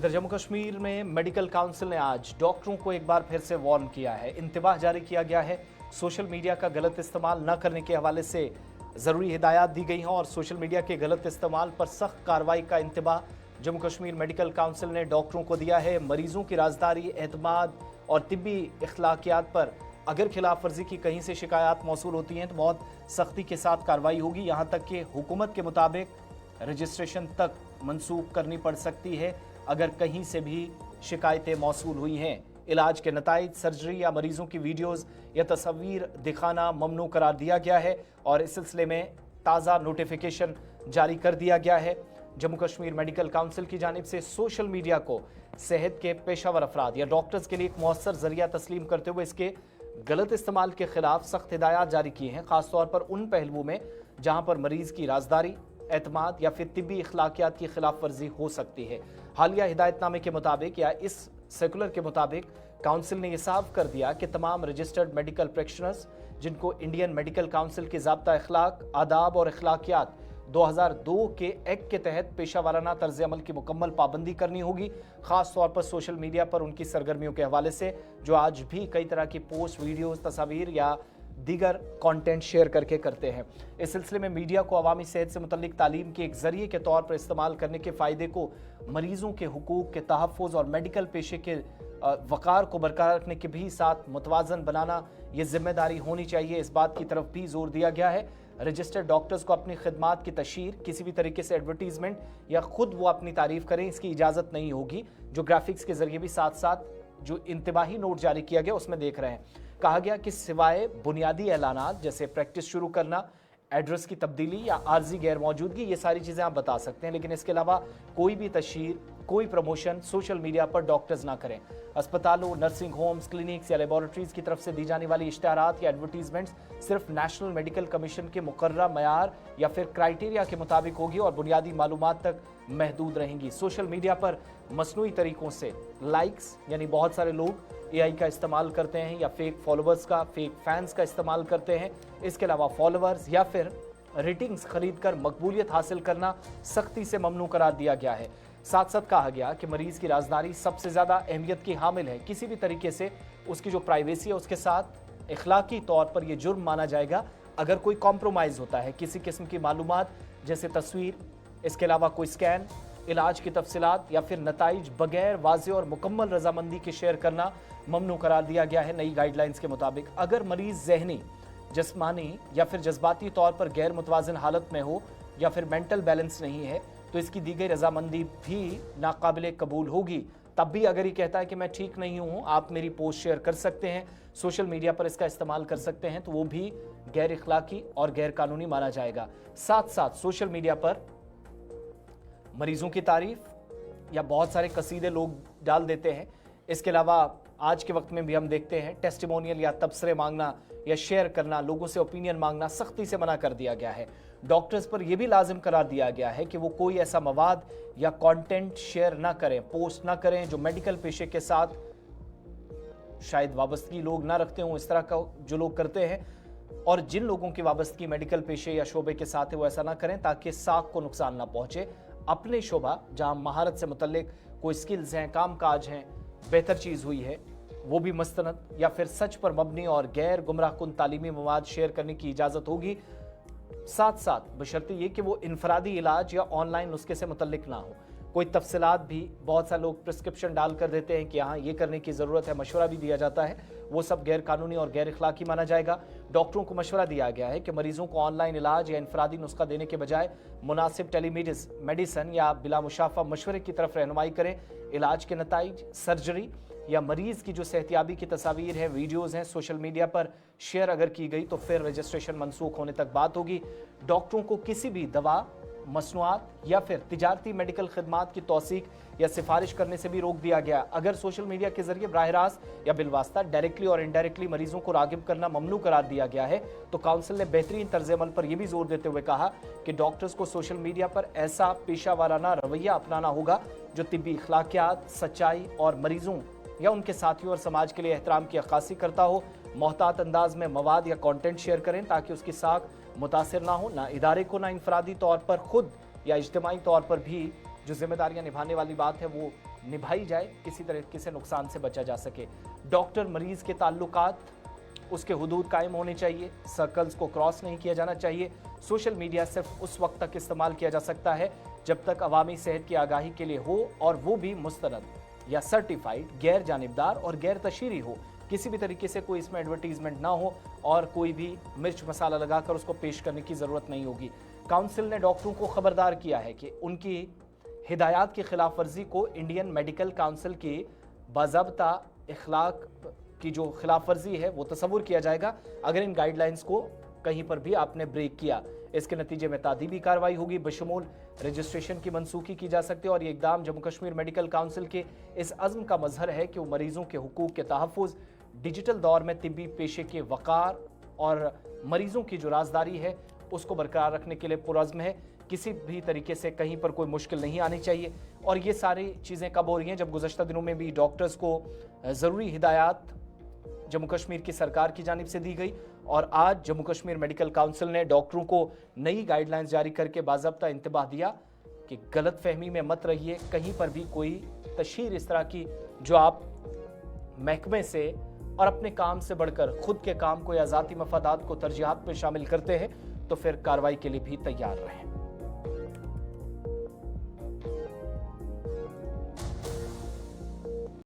इधर जम्मू कश्मीर में medical council ने आज डॉक्टरों को एक बार फिर से वार्न किया है। इंतबाह जारी किया गया है। सोशल मीडिया का गलत इस्तेमाल न करने के हवाले से ज़रूरी हिदायत दी गई हैं और सोशल मीडिया के गलत इस्तेमाल पर सख्त कार्रवाई का इंतबाह जम्मू कश्मीर मेडिकल काउंसिल ने डॉक्टरों को दिया है। मरीजों की राजदारी, एतमाद और तिब्बी इखलाकियात पर अगर खिलाफ वर्जी की कहीं से शिकायत मौसूल होती हैं तो बहुत सख्ती के साथ कार्रवाई होगी। यहाँ तक कि हुकूमत के मुताबिक रजिस्ट्रेशन तक मनसूख करनी पड़ सकती है अगर कहीं से भी शिकायतें मौसूल हुई हैं। इलाज के नताइज, सर्जरी या मरीजों की वीडियोस या तस्वीर दिखाना ममनू करार दिया गया है और इस सिलसिले में ताज़ा नोटिफिकेशन जारी कर दिया गया है। जम्मू कश्मीर मेडिकल काउंसिल की जानिब से सोशल मीडिया को सेहत के पेशावर अफराद या डॉक्टर्स के लिए एक मौसर जरिया तस्लीम करते हुए इसके गलत इस्तेमाल के खिलाफ सख्त हिदायत जारी की हैं, खासतौर पर उन पहलुओं में जहां पर मरीज की राजदारी, एतमाद या फिर तिब्बी इखलाकियात की खिलाफ वर्जी हो सकती है। हालिया हिदायतनामे के मुताबिक या इस सर्कुलर के मुताबिक काउंसिल ने यह साफ कर दिया कि तमाम रजिस्टर्ड मेडिकल प्रैक्टिशनर्स जिनको इंडियन मेडिकल काउंसिल के ज़ाब्ता अखलाक, आदाब और इखलाकियात 2002 के एक्ट के तहत पेशा वाराना तर्ज अमल की मुकम्मल पाबंदी करनी होगी, ख़ास तौर पर सोशल मीडिया पर उनकी सरगर्मियों के हवाले से जो आज भी कई तरह की पोस्ट, वीडियोस, तस्वीर या दीगर कंटेंट शेयर करके करते हैं। इस सिलसिले में मीडिया को अवामी सेहत से मुतल्लिक तालीम के एक ज़रिए के तौर पर इस्तेमाल करने के फ़ायदे को मरीज़ों के हुकूक के तहफ़्फ़ुज़ और मेडिकल पेशे के वक़ार को बरकरार रखने के भी साथ मुतवाज़न बनाना ये जिम्मेदारी होनी चाहिए। इस बात की तरफ भी जोर दिया गया है। रजिस्टर्ड डॉक्टर्स को अपनी खिदमात की तशहीर, किसी भी तरीके से एडवर्टीजमेंट या खुद वो अपनी तारीफ करें, इसकी इजाज़त नहीं होगी। जो ग्राफिक्स के जरिए भी साथ साथ जो इंतबाही नोट जारी किया गया उसमें देख रहे हैं, कहा गया कि सिवाय बुनियादी ऐलानात जैसे प्रैक्टिस शुरू करना, एड्रेस की तब्दीली या आर्जी गैर मौजूदगी, ये सारी चीज़ें आप बता सकते हैं, लेकिन इसके अलावा कोई भी तशहीर, कोई प्रमोशन सोशल मीडिया पर डॉक्टर्स ना करें। अस्पतालों, नर्सिंग होम्स, क्लिनिक्स या लेबॉरेटरीज की तरफ से दी जाने वाली इश्तिहारात या एडवर्टीजमेंट्स सिर्फ नेशनल मेडिकल कमीशन के मुकर्ररा मयार या फिर क्राइटेरिया के मुताबिक होगी और बुनियादी मालूमात तक महदूद रहेंगी। सोशल मीडिया पर मसनूई तरीकों से लाइक्स यानी बहुत सारे लोग AI का इस्तेमाल करते हैं या फेक फॉलोअर्स का, फेक फैंस का इस्तेमाल करते हैं। इसके अलावा फॉलोअर्स या फिर रेटिंग्स खरीद कर मकबूलियत हासिल करना सख्ती से ममनू करार दिया गया है। साथ साथ कहा गया कि मरीज की राजदारी सबसे ज़्यादा अहमियत की हामिल है। किसी भी तरीके से उसकी जो प्राइवेसी है उसके साथ इखलाकी तौर पर यह जुर्म माना जाएगा अगर कोई कॉम्प्रोमाइज़ होता है। किसी किस्म की मालूमात जैसे तस्वीर, इसके अलावा कोई स्कैन, इलाज की तफसीलात या फिर नताइज बगैर वाज़ेह और मुकम्मल रजामंदी के शेयर करना ममनू करार दिया गया है। नई गाइडलाइंस के मुताबिक अगर मरीज जहनी, जिस्मानी या फिर जज्बाती तौर पर गैर मुतवाज़िन हालत में हो या फिर मेंटल बैलेंस नहीं है तो इसकी दी गई रजामंदी भी नाकाबिले कबूल होगी। तब भी अगर ये कहता है कि मैं ठीक नहीं हूँ, आप मेरी पोस्ट शेयर कर सकते हैं, सोशल मीडिया पर इसका इस्तेमाल कर सकते हैं, तो वो भी गैर इखलाकी और गैर कानूनी माना जाएगा। साथ साथ सोशल मीडिया पर मरीजों की तारीफ या बहुत सारे कसीदे लोग डाल देते हैं। इसके अलावा आज के वक्त में भी हम देखते हैं टेस्टिमोनियल या तबसरे मांगना या शेयर करना, लोगों से ओपिनियन मांगना सख्ती से मना कर दिया गया है। डॉक्टर्स पर यह भी लाजिम करार दिया गया है कि वो कोई ऐसा मवाद या कंटेंट शेयर ना करें, पोस्ट ना करें जो मेडिकल पेशे के साथ शायद वाबस्तगी लोग ना रखते हों, इस तरह का जो लोग करते हैं, और जिन लोगों की वाबस्तगी मेडिकल पेशे या शोबे के साथ है वो ऐसा ना करें ताकि साख को नुकसान ना पहुंचे। अपने शोबा जहां महारत से मुतल्लिक कोई स्किल्स हैं, काम काज हैं, बेहतर चीज़ हुई है, वो भी मस्तनद या फिर सच पर मबनी और गैर गुमराह कुन तालीमी मवाद शेयर करने की इजाज़त होगी। साथ साथ बशर्ते ये कि वो इनफरादी इलाज या ऑनलाइन नुस्खे से मुतल्लिक ना हो। कोई तफसीलात भी बहुत सारे लोग प्रिस्क्रिप्शन डाल कर देते हैं कि हाँ ये करने की ज़रूरत है, मशवरा भी दिया जाता है, वो सब गैर कानूनी और गैर इखलाकी माना जाएगा। डॉक्टरों को मशवरा दिया गया है कि मरीजों को ऑनलाइन इलाज या इनफरादी नुस्खा देने के बजाय मुनासिब टेलीमेडिसन या बिला मुशाफा मशवरे की तरफ रहनुमाई करें। इलाज के नताइज, सर्जरी या मरीज़ की जो सेहतियाबी की तस्वीर है, वीडियोज़ हैं, सोशल मीडिया पर शेयर अगर की गई तो फिर रजिस्ट्रेशन मनसूख होने तक बात होगी। डॉक्टरों को किसी भी दवा, मसनूआत या फिर तिजारती मेडिकल खदमात की तौसीक या सिफारिश करने से भी रोक दिया गया। अगर सोशल मीडिया के जरिए बराह रास्त या बिलवास्ता डायरेक्टली और इनडायरेक्टली मरीजों को रागिब करना ममनू करार दिया गया है, तो काउंसिल ने बेहतरीन तर्ज अमल पर यह भी जोर देते हुए कहा कि डॉक्टर्स को सोशल मीडिया पर ऐसा पेशा वाराना रवैया अपनाना होगा जो तिब्बी इखलाकियात, सच्चाई और मरीजों या उनके साथियों और समाज के लिए एहतराम की अक्कासी करता हो। मोहतात अंदाज में मवाद या कंटेंट शेयर करें ताकि उसकी साख मुतासिर ना हो, ना इदारे को, ना इनफरादी तौर पर खुद या इज्तिमाई तौर पर भी जो जिम्मेदारियां निभाने वाली बात है वो निभाई जाए, किसी तरीके से नुकसान से बचा जा सके। डॉक्टर मरीज के ताल्लुकात, उसके हुदूद कायम होने चाहिए, सर्कल्स को क्रॉस नहीं किया जाना चाहिए। सोशल मीडिया सिर्फ उस वक्त तक इस्तेमाल किया जा सकता है जब तक अवामी सेहत की आगाही के लिए हो, और वो भी मुस्तरद या सर्टिफाइड, गैर जानिबदार और गैर तशहीरी हो। किसी भी तरीके से कोई इसमें एडवर्टीजमेंट ना हो और कोई भी मिर्च मसाला लगाकर उसको पेश करने की ज़रूरत नहीं होगी। काउंसिल ने डॉक्टरों को खबरदार किया है कि उनकी हिदायत की खिलाफ वर्जी को इंडियन मेडिकल काउंसिल की बाज़ाब्ता इखलाक की जो खिलाफ वर्जी है वो तस्वुर किया जाएगा अगर इन गाइडलाइंस को कहीं पर भी आपने ब्रेक किया। इसके नतीजे में तादीबी कार्रवाई होगी, बशमूल रजिस्ट्रेशन की मनसूखी की जा सकती है। और ये इकदाम जम्मू कश्मीर मेडिकल काउंसिल के इस अज़्म का मजहर है कि वो मरीजों के हुकूक के तहफ़्फ़ुज़, डिजिटल दौर में तिब्बी पेशे के वक़ार और मरीजों की जो राजदारी है उसको बरकरार रखने के लिए पुरज़्म है। किसी भी तरीके से कहीं पर कोई मुश्किल नहीं आनी चाहिए। और ये सारी चीज़ें कब हो रही हैं? जब गुज़श्ता दिनों में भी डॉक्टर्स को ज़रूरी हिदायत जम्मू कश्मीर की सरकार की जानिब से दी गई, और आज जम्मू कश्मीर मेडिकल काउंसिल ने डॉक्टरों को नई गाइडलाइंस जारी करके बाज़ाब्ता इंतबाह दिया कि गलत फहमी में मत रहिए, कहीं पर भी कोई तशहीर इस तरह की जो आप महकमे से और अपने काम से बढ़कर खुद के काम को या ज़ाती मफादात को तरजीहात में शामिल करते हैं तो फिर कार्रवाई के लिए भी तैयार रहें।